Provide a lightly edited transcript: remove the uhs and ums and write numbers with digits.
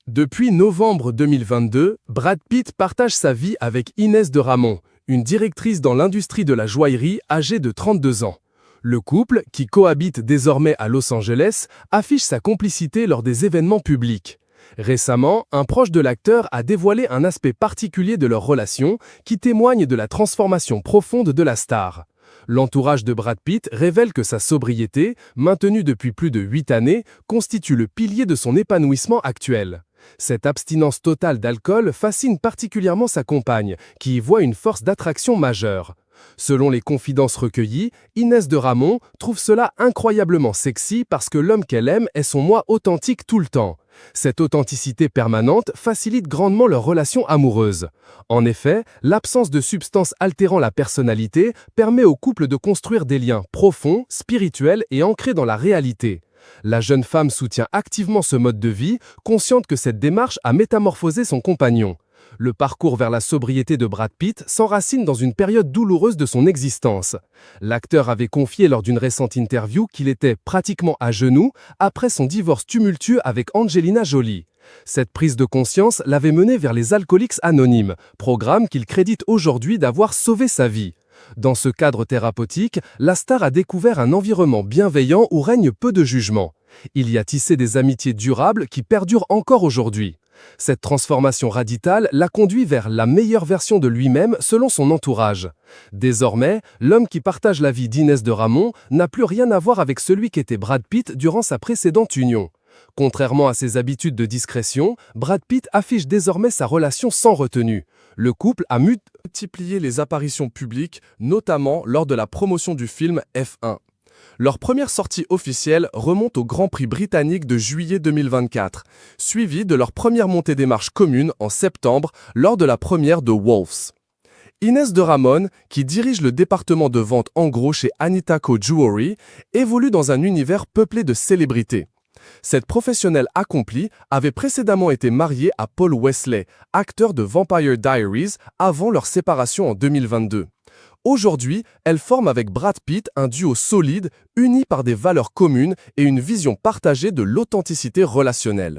Depuis novembre 2022, Brad Pitt partage sa vie avec Inès de Ramon, une directrice dans l'industrie de la joaillerie âgée de 32 ans. Le couple, qui cohabite désormais à Los Angeles, affiche sa complicité lors des événements publics. Récemment, un proche de l'acteur a dévoilé un aspect particulier de leur relation qui témoigne de la transformation profonde de la star. L'entourage de Brad Pitt révèle que sa sobriété, maintenue depuis plus de 8 années, constitue le pilier de son épanouissement actuel. Cette abstinence totale d'alcool fascine particulièrement sa compagne, qui y voit une force d'attraction majeure. Selon les confidences recueillies, Inès de Ramon trouve cela incroyablement sexy parce que l'homme qu'elle aime est son moi authentique tout le temps. Cette authenticité permanente facilite grandement leur relation amoureuse. En effet, l'absence de substances altérant la personnalité permet au couple de construire des liens profonds, spirituels et ancrés dans la réalité. La jeune femme soutient activement ce mode de vie, consciente que cette démarche a métamorphosé son compagnon. Le parcours vers la sobriété de Brad Pitt s'enracine dans une période douloureuse de son existence. L'acteur avait confié lors d'une récente interview qu'il était pratiquement à genoux après son divorce tumultueux avec Angelina Jolie. Cette prise de conscience l'avait mené vers les Alcooliques Anonymes, programme qu'il crédite aujourd'hui d'avoir sauvé sa vie. Dans ce cadre thérapeutique, la star a découvert un environnement bienveillant où règne peu de jugement. Il y a tissé des amitiés durables qui perdurent encore aujourd'hui. Cette transformation radicale l'a conduit vers la meilleure version de lui-même selon son entourage. Désormais, l'homme qui partage la vie d'Inès de Ramon n'a plus rien à voir avec celui qu'était Brad Pitt durant sa précédente union. Contrairement à ses habitudes de discrétion, Brad Pitt affiche désormais sa relation sans retenue. Le couple a multiplié les apparitions publiques, notamment lors de la promotion du film F1. Leur première sortie officielle remonte au Grand Prix britannique de juillet 2024, suivie de leur première montée des marches communes en septembre lors de la première de Wolves. Inès de Ramon, qui dirige le département de vente en gros chez Anita Co Jewelry, évolue dans un univers peuplé de célébrités. Cette professionnelle accomplie avait précédemment été mariée à Paul Wesley, acteur de Vampire Diaries, avant leur séparation en 2022. Aujourd'hui, elle forme avec Brad Pitt un duo solide, uni par des valeurs communes et une vision partagée de l'authenticité relationnelle.